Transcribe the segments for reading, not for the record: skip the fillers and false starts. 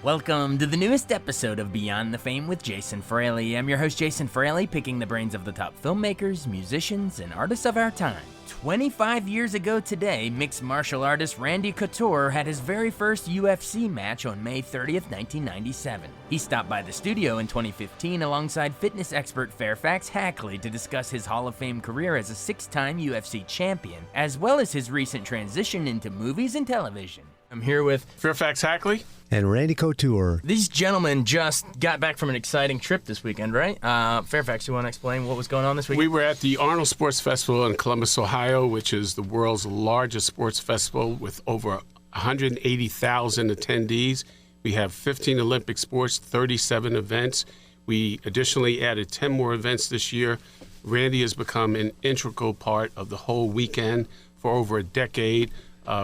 Welcome to the newest episode of Beyond the Fame with Jason Fraley. I'm your host, Jason Fraley, picking the brains of the top filmmakers, musicians, and artists of our time. 25 years ago today, mixed martial artist Randy Couture had his very first UFC match on May 30th, 1997. He stopped by the studio in 2015 alongside fitness expert Fairfax Hackley to discuss his Hall of Fame career as a 6-time UFC champion, as well as his recent transition into movies and television. I'm here with Fairfax Hackley and Randy Couture. These gentlemen just got back from an exciting trip this weekend, right? Fairfax, you want to explain what was going on this weekend? We were at the Arnold Sports Festival in Columbus, Ohio, which is the world's largest sports festival with over 180,000 attendees. We have 15 Olympic sports, 37 events. We additionally added 10 more events this year. Randy has become an integral part of the whole weekend for over a decade.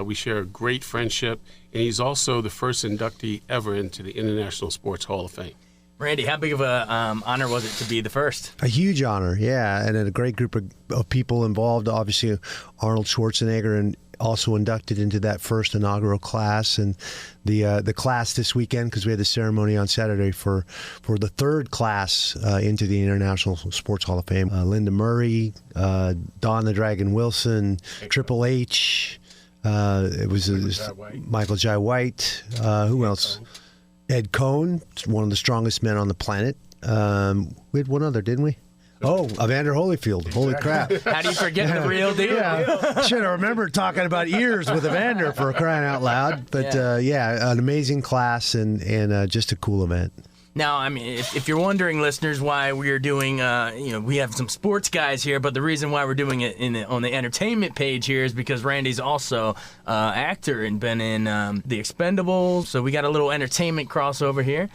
We share a great friendship, and he's also the first inductee ever into the International Sports Hall of Fame. Randy, how big of a honor was it to be the first? A huge honor, yeah, and a great group of people involved. Obviously, Arnold Schwarzenegger, and also inducted into that first inaugural class, and the class this weekend, because we had the ceremony on Saturday for the third class into the International Sports Hall of Fame. Linda Murray, Don the Dragon Wilson, Triple H. It was Michael Jai White. Who else? Ed Cohn, one of the strongest men on the planet. We had one other, didn't we? Oh, Evander Holyfield. Holy crap. How do you forget the real deal? Yeah. Should have remembered talking about ears with Evander for crying out loud. But an amazing class and just a cool event. Now, I mean, if you're wondering, listeners, why we're doing, we have some sports guys here, but the reason why we're doing it on the entertainment page here is because Randy's also actor and been in The Expendables, so we got a little entertainment crossover here.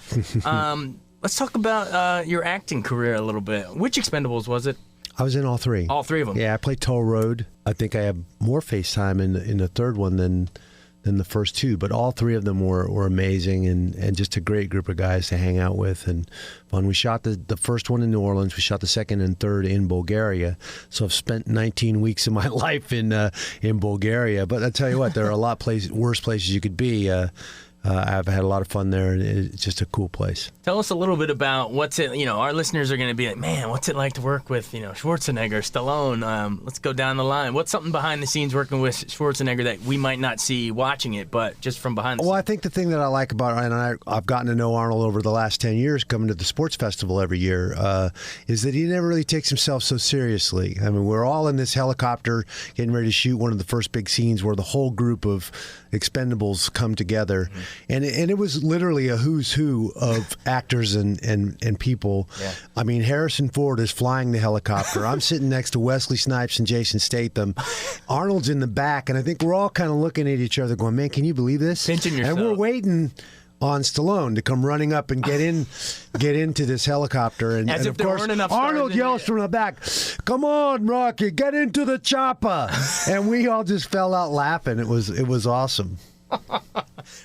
Let's talk about your acting career a little bit. Which Expendables was it? I was in all three. All three of them? Yeah, I played Toll Road. I think I have more face time in the third one than the first two, but all three of them were amazing and just a great group of guys to hang out with and fun. We shot the first one in New Orleans. We shot the second and third in Bulgaria. So I've spent 19 weeks of my life in Bulgaria. But I tell you what, there are a lot worse places you could be. I've had a lot of fun there, and it's just a cool place. Tell us a little bit about what's it, our listeners are going to be like, man, what's it like to work with, Schwarzenegger, Stallone? Let's go down the line. What's something behind the scenes working with Schwarzenegger that we might not see watching it, but just from behind the scenes? Well, I think the thing that I like about it, and I've gotten to know Arnold over the last 10 years coming to the sports festival every year, is that he never really takes himself so seriously. I mean, we're all in this helicopter getting ready to shoot one of the first big scenes where the whole group of Expendables come together. Mm-hmm. And it was literally a who's who of actors and people. Yeah. I mean, Harrison Ford is flying the helicopter. I'm sitting next to Wesley Snipes and Jason Statham. Arnold's in the back, and I think we're all kind of looking at each other going, man, can you believe this? Pinching yourself. And we're waiting on Stallone to come running up and get into this helicopter, and of course Arnold yells from the back, "Come on, Rocky, get into the chopper!" And we all just fell out laughing. It was awesome.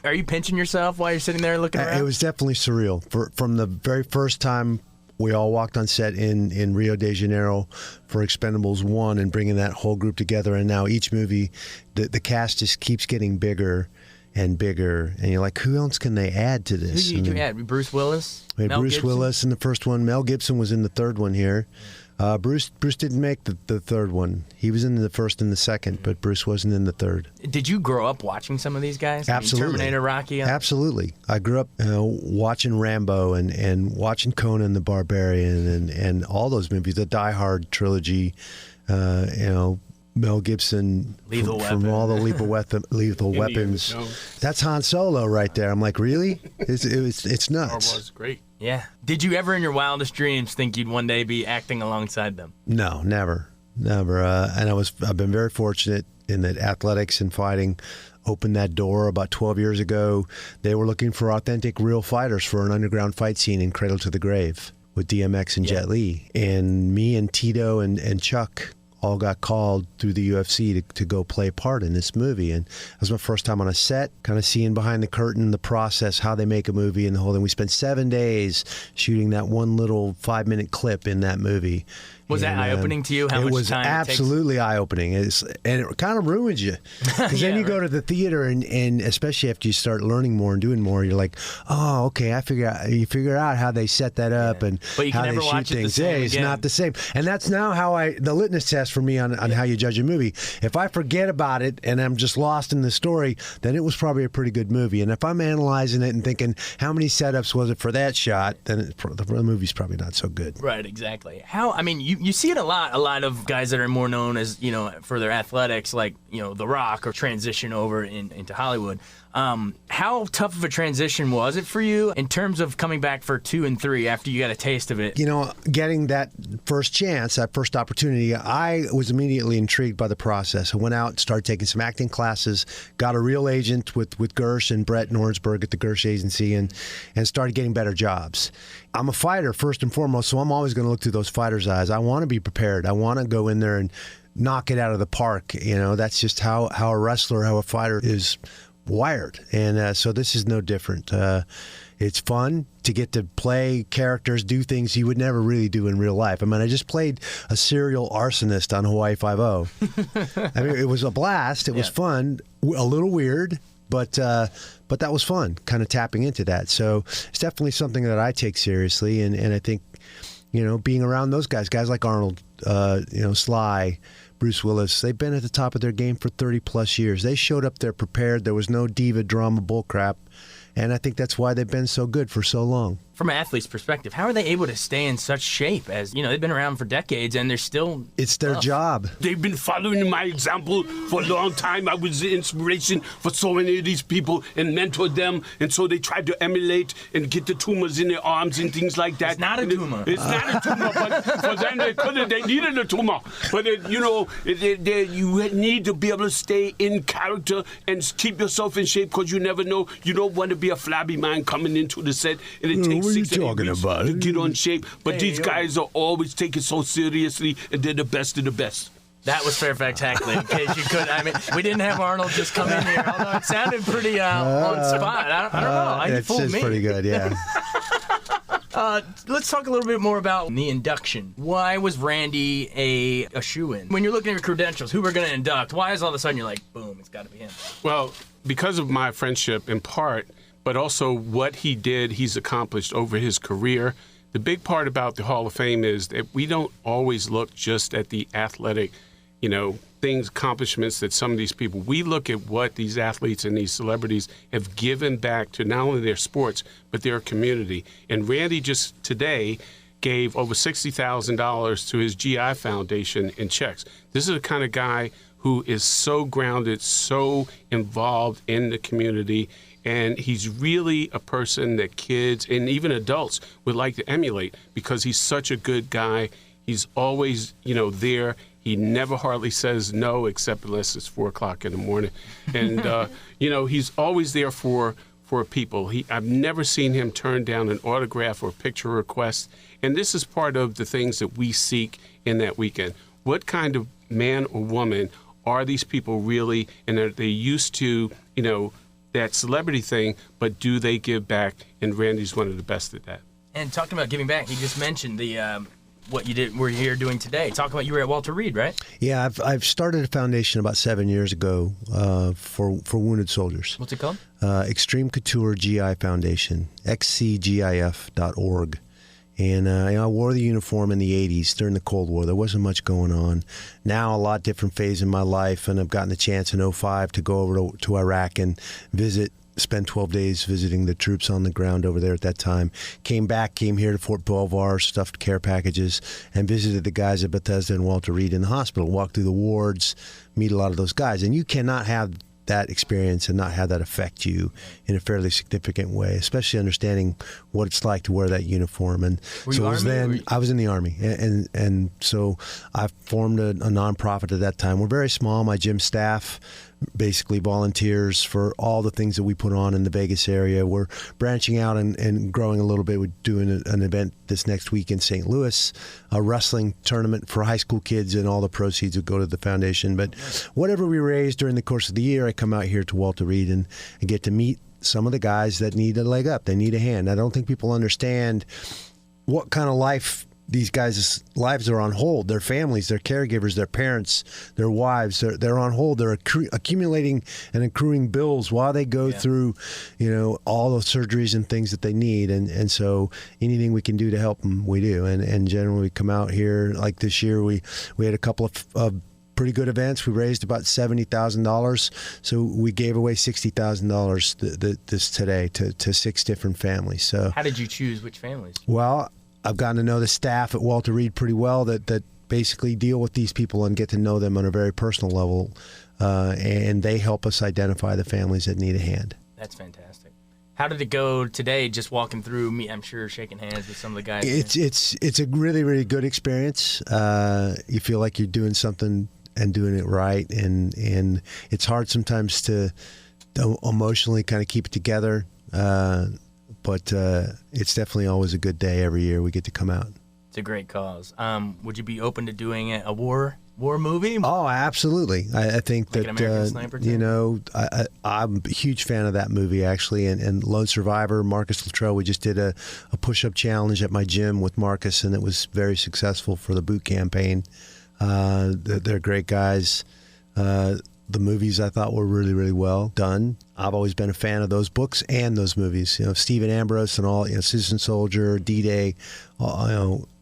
Are you pinching yourself while you're sitting there looking around? It was definitely surreal. From the very first time we all walked on set in Rio de Janeiro for Expendables 1 and bringing that whole group together, and now each movie, the cast just keeps getting bigger and bigger, and you're like, who else can they add to this? Who did you add? Bruce Willis? We had Bruce Gibson? Willis in the first one. Mel Gibson was in the third one here. Bruce didn't make the third one. He was in the first and the second, but Bruce wasn't in the third. Did you grow up watching some of these guys? Absolutely. Terminator, Rocky? Absolutely. I grew up watching Rambo and watching Conan the Barbarian and all those movies, the Die Hard trilogy, Mel Gibson from all the lethal weapons. That's Han Solo right there. I'm like, really? It's nuts. Star Wars, great. Yeah. Did you ever in your wildest dreams think you'd one day be acting alongside them? No, never. And I've been very fortunate in that athletics and fighting opened that door about 12 years ago. They were looking for authentic, real fighters for an underground fight scene in Cradle to the Grave with DMX and Jet Li. And me and Tito and Chuck all got called through the UFC to go play a part in this movie. And it was my first time on a set, kind of seeing behind the curtain the process, how they make a movie and the whole thing. We spent 7 days shooting that one little 5-minute clip in that movie. Was that eye-opening to you? How it much was time absolutely eye-opening. And it kind of ruins you. Because then you go to the theater, and especially after you start learning more and doing more, you're like, oh, okay, you figure out how they set that up and but you how can they never shoot watch it the things. same It's again. not the same. And that's now the litmus test for me on how you judge a movie. If I forget about it and I'm just lost in the story, then it was probably a pretty good movie. And if I'm analyzing it and thinking, how many setups was it for that shot, then the movie's probably not so good. Right, exactly. You see it a lot of guys that are more known as, for their athletics, like, The Rock, or transition over into Hollywood. How tough of a transition was it for you in terms of coming back for 2 and 3 after you got a taste of it? Getting that first chance, that first opportunity, I was immediately intrigued by the process. I went out and started taking some acting classes, got a real agent with Gersh and Brett in Orangeburg at the Gersh Agency, and started getting better jobs. I'm a fighter first and foremost, so I'm always going to look through those fighter's eyes. I want to be prepared. I want to go in there and knock it out of the park. That's just how a wrestler, how a fighter is wired. And so this is no different. It's fun to get to play characters, do things you would never really do in real life. I mean, I just played a serial arsonist on Hawaii Five-0. I mean, it was a blast. It was fun, a little weird, but that was fun, kind of tapping into that. So it's definitely something that I take seriously, and I think, being around those guys like Arnold, Sly, Bruce Willis, they've been at the top of their game for 30-plus years. They showed up there prepared. There was no diva drama bullcrap. And I think that's why they've been so good for so long. From an athlete's perspective, how are they able to stay in such shape? As they've been around for decades and they're still. It's their job. They've been following my example for a long time. I was the inspiration for so many of these people and mentored them. And so they tried to emulate and get the tumors in their arms and things like that. It's not a tumor. It's not a tumor, but for them they needed a tumor. But you need to be able to stay in character and keep yourself in shape, because you never know. You don't want to be a flabby man coming into the set, and it takes 6 weeks to get on shape. But these guys are always taken so seriously, and they're the best of the best. That was Fairfax Hackley, in case you could. I mean, we didn't have Arnold just come in here, although it sounded pretty on spot. I don't know. It fooled me. Pretty good, yeah. Let's talk a little bit more about the induction. Why was Randy a shoo-in? When you're looking at your credentials, who we're going to induct, why is all of a sudden you're like, boom, it's got to be him? Well, because of my friendship in part, but also what he's accomplished over his career. The big part about the Hall of Fame is that we don't always look just at the athletic, things, accomplishments that some of these people, we look at what these athletes and these celebrities have given back to not only their sports, but their community. And Randy just today gave over $60,000 to his GI Foundation in checks. This is the kind of guy who is so grounded, so involved in the community. And he's really a person that kids and even adults would like to emulate, because he's such a good guy. He's always, there. He never hardly says no, except unless it's 4 o'clock in the morning. And, he's always there for people. I've never seen him turn down an autograph or picture request. And this is part of the things that we seek in that weekend. What kind of man or woman are these people really? And are they used to, that celebrity thing, but do they give back? And Randy's one of the best at that. And talking about giving back, you just mentioned the what you did. We're here doing today. Talk about, you were at Walter Reed, right? Yeah, I've started a foundation about 7 years ago for wounded soldiers. What's it called? Extreme Couture GI Foundation, xcgif.org. And I wore the uniform in the 80s during the Cold War. There wasn't much going on. Now a lot different phase in my life, and I've gotten the chance in 2005 to go over to Iraq and spend 12 days visiting the troops on the ground over there at that time. Came here to Fort Belvoir, stuffed care packages, and visited the guys at Bethesda and Walter Reed in the hospital. Walked through the wards, meet a lot of those guys. And you cannot have that experience and not have that affect you in a fairly significant way, especially understanding what it's like to wear that uniform. And so I was in the Army, and so I formed a nonprofit at that time. We're very small. My gym staff basically volunteers for all the things that we put on in the Vegas area. We're branching out and growing a little bit. We're doing an event this next week in St. Louis, a wrestling tournament for high school kids, and all the proceeds would go to the foundation. But whatever we raise during the course of the year, I come out here to Walter Reed and get to meet some of the guys that need a leg up. They need a hand. I don't think people understand what kind of life these guys' lives are on hold. Their families, their caregivers, their parents, their wives, they're on hold. They're accumulating and accruing bills while they go through, all the surgeries and things that they need. And so anything we can do to help them, we do. And generally we come out here, like this year, we had a couple of pretty good events. We raised about $70,000. So we gave away $60,000 this today to 6 different families. So how did you choose which families? Well, I've gotten to know the staff at Walter Reed pretty well that basically deal with these people and get to know them on a very personal level, and they help us identify the families that need a hand. That's fantastic. How did it go today, just walking through, I'm sure shaking hands with some of the guys? It's a really, really good experience. You feel like you're doing something and doing it right, and it's hard sometimes to emotionally kind of keep it together. But it's definitely always a good day every year we get to come out. It's a great cause. Would you be open to doing a war movie? Oh, absolutely. I think like that, an American Sniper I'm a huge fan of that movie, actually. And Lone Survivor, Marcus Luttrell, we just did a push-up challenge at my gym with Marcus, and it was very successful for the boot campaign. They're great guys. The movies I thought were really, really well done. I've always been a fan of those books and those movies. Stephen Ambrose and all, Citizen Soldier, D-Day,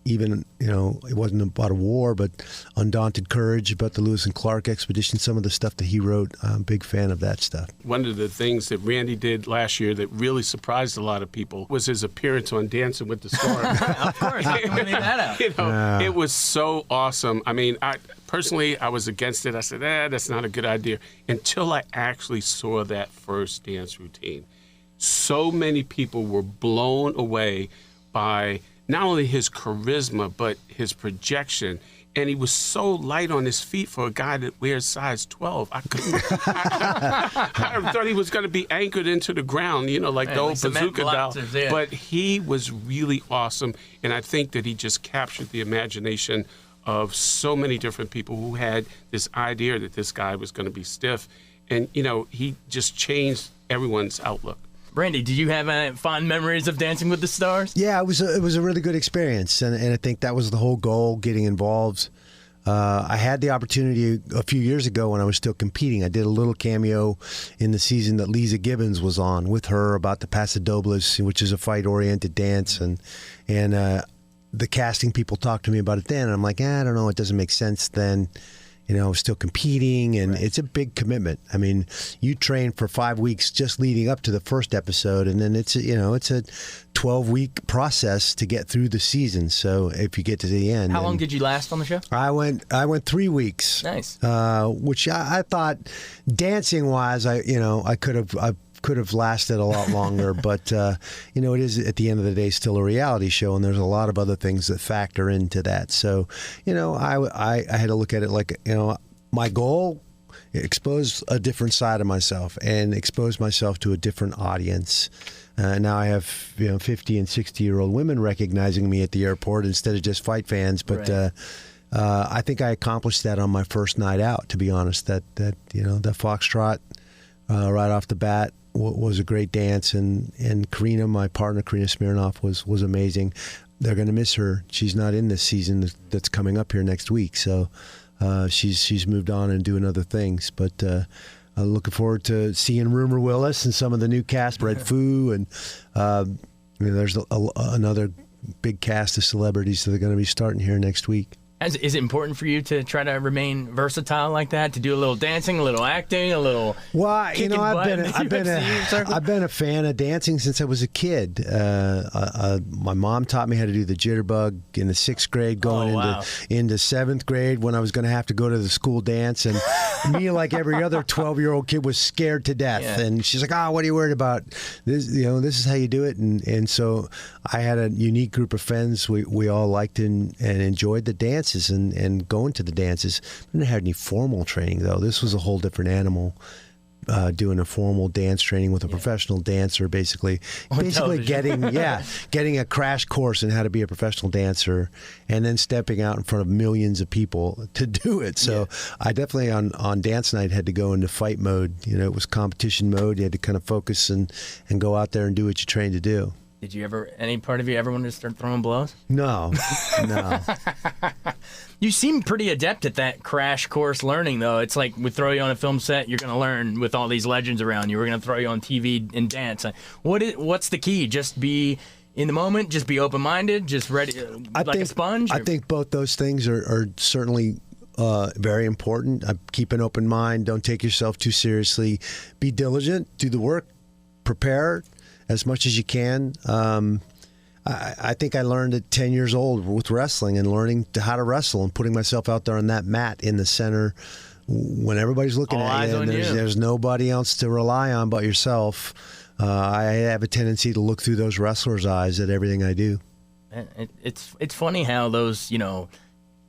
even, it wasn't about a war, but Undaunted Courage, about the Lewis and Clark expedition, some of the stuff that he wrote. I'm a big fan of that stuff. One of the things that Randy did last year that really surprised a lot of people was his appearance on Dancing with the Stars. Of course, I can leave that out. It was so awesome. I mean, personally, I was against it. I said, that's not a good idea, until I actually saw that first dance routine. So many people were blown away by not only his charisma, but his projection. And he was so light on his feet for a guy that wears size 12. I thought he was going to be anchored into the ground, like the old bazooka doll. Yeah. But he was really awesome. And I think that he just captured the imagination of so many different people who had this idea that this guy was going to be stiff. And, he just changed everyone's outlook. Randy, do you have fond memories of Dancing with the Stars? Yeah, it was a really good experience, and I think that was the whole goal, getting involved. I had the opportunity a few years ago when I was still competing. I did a little cameo in the season that Lisa Gibbons was on with her about the Pasodobles, which is a fight-oriented dance, and the casting people talked to me about it then, and I'm like, I don't know, it doesn't make sense then. I was still competing, and It's a big commitment. I mean, you train for 5 weeks just leading up to the first episode, and then it's a 12-week process to get through the season. So if you get to the end, how long did you last on the show? I went 3 weeks. Nice. Which I thought, dancing wise, I could have lasted a lot longer, but it is at the end of the day still a reality show, and there's a lot of other things that factor into that. So, I had to look at it like, my goal, expose a different side of myself and expose myself to a different audience. Now I have 50 and 60-year-old women recognizing me at the airport instead of just fight fans, but. Right. I think I accomplished that on my first night out. To be honest, that foxtrot right off the bat was a great dance, and Karina, my partner, Karina Smirnoff, was amazing. They're going to miss her. She's not in this season that's coming up here next week, so she's moved on and doing other things. But I'm looking forward to seeing Rumor Willis and some of the new cast, Red Foo, and there's another big cast of celebrities that are going to be starting here next week. Is it important for you to try to remain versatile like that? To do a little dancing, a little acting, a little? Well, I've been a fan of dancing since I was a kid. My mom taught me how to do the jitterbug in the 6th grade, going into 7th grade when I was going to have to go to the school dance, and me, like every other 12-year-old kid, was scared to death. Yeah. And she's like, "What are you worried about? This is how you do it." And so I had a unique group of friends. We all liked and enjoyed the dance. And going to the dances. I didn't have any formal training, though. This was a whole different animal, doing a formal dance training with a professional dancer, basically getting a crash course in how to be a professional dancer, and then stepping out in front of millions of people to do it. So I definitely on dance night had to go into fight mode. It was competition mode. You had to kind of focus and go out there and do what you trained to do. Did you ever, any part of you ever wanted to start throwing blows? No, no. You seem pretty adept at that crash course learning, though. It's like we throw you on a film set, you're going to learn with all these legends around you. We're going to throw you on TV and dance. What's the key? Just be in the moment, just be open-minded, just ready, a sponge? I think both those things are certainly very important. Keep an open mind. Don't take yourself too seriously. Be diligent. Do the work. Prepare as much as you can. I think I learned at 10 years old with wrestling and learning how to wrestle and putting myself out there on that mat in the center when everybody's looking at you and there's nobody else to rely on but yourself. I have a tendency to look through those wrestlers' eyes at everything I do. It's funny how those,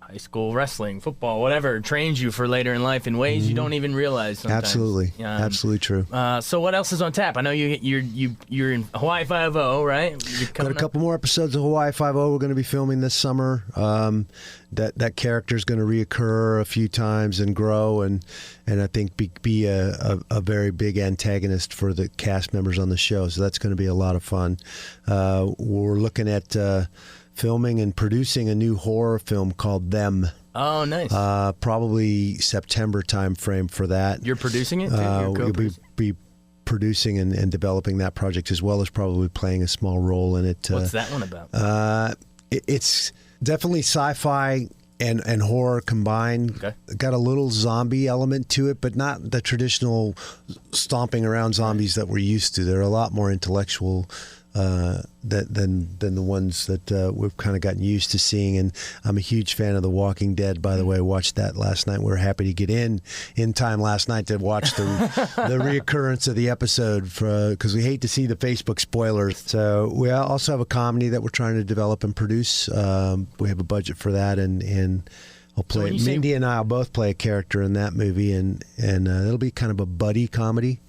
high school wrestling, football, whatever, trains you for later in life in ways you don't even realize sometimes. Absolutely. Absolutely true. So what else is on tap? I know you're in Hawaii Five-0, right? Got a couple more episodes of Hawaii Five-0 we're going to be filming this summer. That character's going to reoccur a few times and grow and I think be a very big antagonist for the cast members on the show. So that's going to be a lot of fun. We're looking at filming and producing a new horror film called Them. Oh, nice. Probably September time frame for that. You're producing it too? We'll be producing and developing that project as well as probably playing a small role in it. What's that one about? It's definitely sci-fi and horror combined. Okay. Got a little zombie element to it, but not the traditional stomping around zombies that we're used to. They're a lot more intellectual than the ones that we've kind of gotten used to seeing. And I'm a huge fan of The Walking Dead, by the way. I watched that last night. We were happy to get in time last night to watch the reoccurrence of the episode because we hate to see the Facebook spoilers. So we also have a comedy that we're trying to develop and produce. We have a budget for that, and I'll play. Mindy and I will both play a character in that movie, and it'll be kind of a buddy comedy.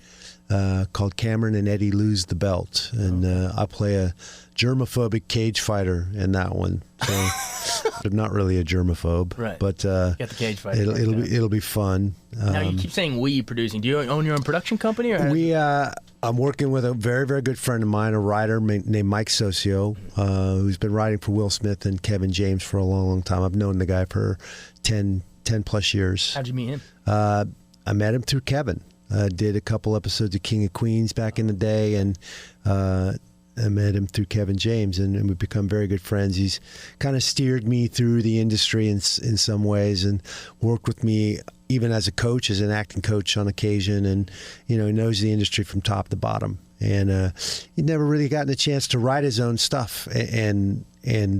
Called Cameron and Eddie Lose the Belt. And I play a germophobic cage fighter in that one. So I'm not really a germaphobe. Right. But got the cage fighter. It'll be fun. Now you keep saying we producing. Do you own your own production company? Or I'm working with a very, very good friend of mine, a writer named Mike Socio, who's been writing for Will Smith and Kevin James for a long, long time. I've known the guy for 10 plus years. How'd you meet him? I met him through Kevin. Did a couple episodes of King of Queens back in the day, and I met him through Kevin James, and we've become very good friends. He's kind of steered me through the industry in some ways and worked with me even as a coach, as an acting coach on occasion, and he knows the industry from top to bottom. And he'd never really gotten a chance to write his own stuff and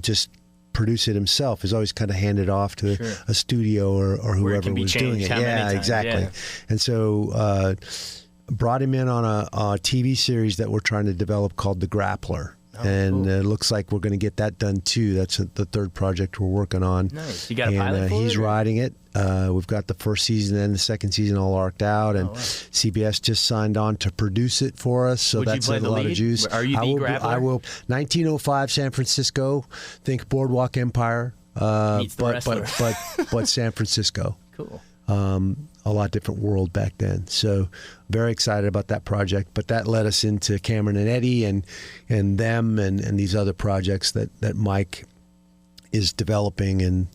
just produce it himself. He's always kind of handed off to a studio or whoever was doing it. Yeah, exactly. Yeah. And so brought him in on a TV series that we're trying to develop called The Grappler. And it looks like we're going to get that done too. That's the third project we're working on. Nice. You got a pilot for it? He's writing it. We've got the first season and the second season all arced out, and CBS just signed on to produce it for us. So that's a lot of juice. Are you the Grappler? I will. 1905 San Francisco. Think Boardwalk Empire. Meets the wrestler. but San Francisco. Cool. A lot different world back then. So very excited about that project. But that led us into Cameron and Eddie and Them and these other projects that Mike is developing. And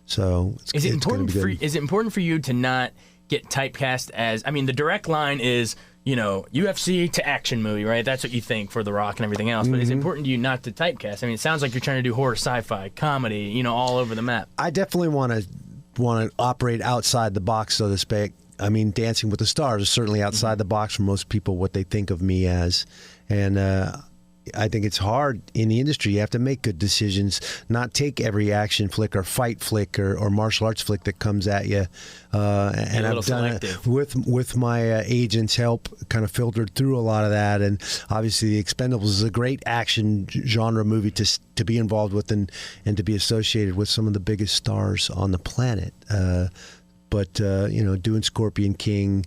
so is it important for you to not get typecast as, I mean, the direct line is, UFC to action movie, right? That's what you think for The Rock and everything else. But is it important to you not to typecast? I mean, it sounds like you're trying to do horror, sci-fi, comedy, all over the map. I definitely want to operate outside the box, so to speak. I mean, Dancing with the Stars is certainly outside the box for most people, what they think of me as. And I think it's hard in the industry. You have to make good decisions, not take every action flick or fight flick or martial arts flick that comes at you. And I've done it with my agent's help, kind of filtered through a lot of that. And obviously The Expendables is a great action genre movie to be involved with and to be associated with some of the biggest stars on the planet. But doing Scorpion King,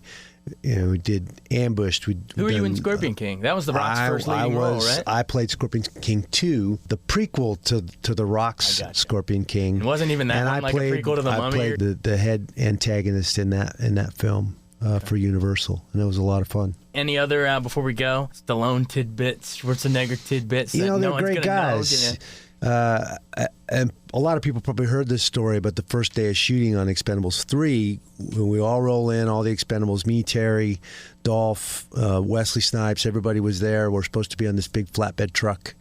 we did Ambushed. Who were you in Scorpion King? That was The Rock's first leading role, right? I played Scorpion King 2, the prequel to The Rock's Scorpion King. It wasn't even that one, like a prequel to The Mummy? I played the head antagonist in that film. for Universal, and it was a lot of fun. Any other, before we go, Stallone tidbits, Schwarzenegger tidbits? You know, that they're no one's great gonna guys. know? And a lot of people probably heard this story, but the first day of shooting on Expendables 3, when we all roll in, all the Expendables, me, Terry, Dolph, Wesley Snipes, everybody was there. We're supposed to be on this big flatbed truck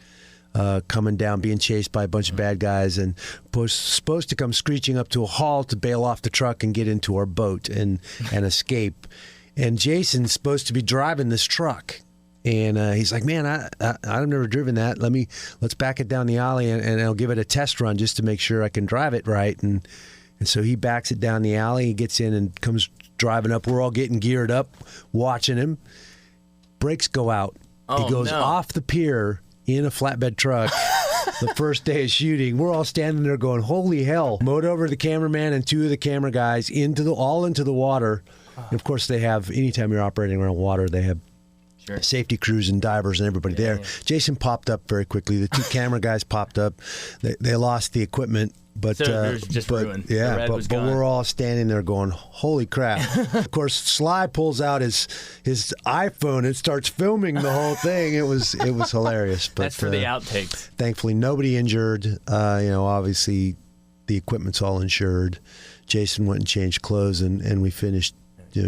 coming down, being chased by a bunch of bad guys, and supposed to come screeching up to a halt to bail off the truck and get into our boat and escape. And Jason's supposed to be driving this truck. And he's like, man, I've never driven that. Let's back it down the alley and I'll give it a test run just to make sure I can drive it right. And so he backs it down the alley. He gets in and comes driving up. We're all getting geared up, watching him. Brakes go out. He goes off the pier in a flatbed truck. The first day of shooting, we're all standing there going, holy hell. Mowed over the cameraman and two of the camera guys into the water. And of course, they have, anytime you're operating around water, they have safety crews and divers and everybody there. Yeah. Jason popped up very quickly. The two camera guys popped up. They lost the equipment, but ruined. Yeah, but we're all standing there going, "Holy crap!" Of course, Sly pulls out his iPhone and starts filming the whole thing. It was hilarious. But that's for the outtakes. Thankfully, nobody injured. Obviously, the equipment's all insured. Jason went and changed clothes, and we finished,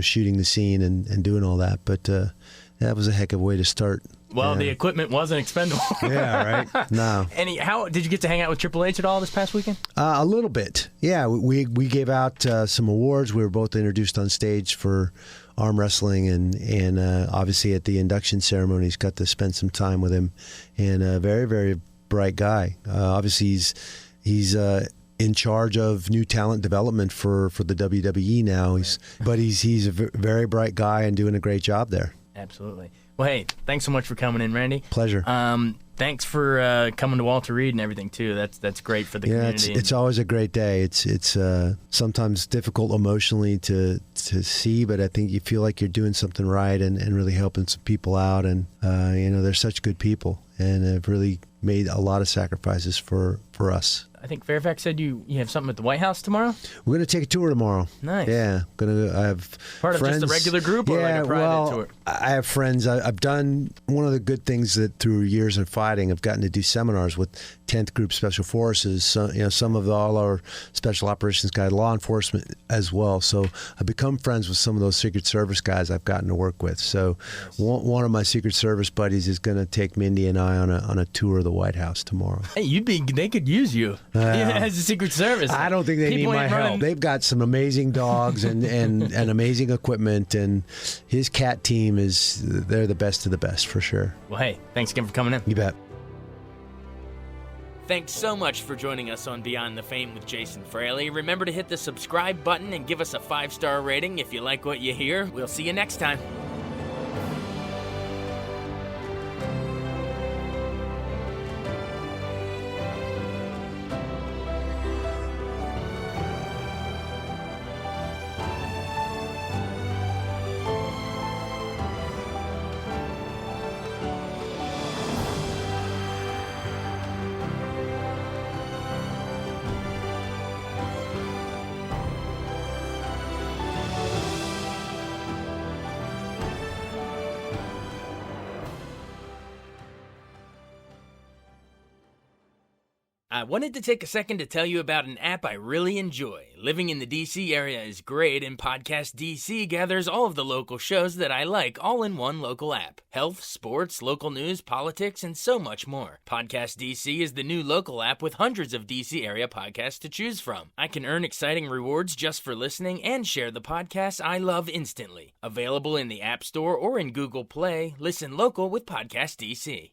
shooting the scene and doing all that. But that was a heck of a way to start. Well, the equipment wasn't expendable. Yeah, right. No. How did you get to hang out with Triple H at all this past weekend? A little bit. Yeah, we gave out some awards. We were both introduced on stage for arm wrestling, and obviously at the induction ceremonies, got to spend some time with him. And a very, very bright guy. Obviously, he's in charge of new talent development for the WWE now. He's a very bright guy and doing a great job there. Absolutely. Well, hey, thanks so much for coming in, Randy. Pleasure. Thanks for coming to Walter Reed and everything too. That's great for the community. It's always a great day. It's sometimes difficult emotionally to see, but I think you feel like you're doing something right and really helping some people out. And they're such good people and have really made a lot of sacrifices for us. I think Fairfax said you have something at the White House tomorrow? We're going to take a tour tomorrow. Nice. Yeah. I have part friends. Of just a regular group or like a private tour? I have friends. I've done one of the good things that through years of fighting, I've gotten to do seminars with 10th Group Special Forces, some of all our Special Operations guys, law enforcement as well. So I've become friends with some of those Secret Service guys I've gotten to work with. So one of my Secret Service buddies is going to take Mindy and I on a tour of the White House tomorrow. Hey, they could use you. As a Secret Service. I don't think they need my help. They've got some amazing dogs and amazing equipment, and his cat team they're the best of the best for sure. Well, hey, thanks again for coming in. You bet. Thanks so much for joining us on Beyond the Fame with Jason Fraley. Remember to hit the subscribe button and give us a 5-star rating if you like what you hear. We'll see you next time. I wanted to take a second to tell you about an app I really enjoy. Living in the DC area is great, and Podcast DC gathers all of the local shows that I like all in one local app. Health, sports, local news, politics, and so much more. Podcast DC is the new local app with hundreds of DC area podcasts to choose from. I can earn exciting rewards just for listening and share the podcasts I love instantly. Available in the App Store or in Google Play, listen local with Podcast DC.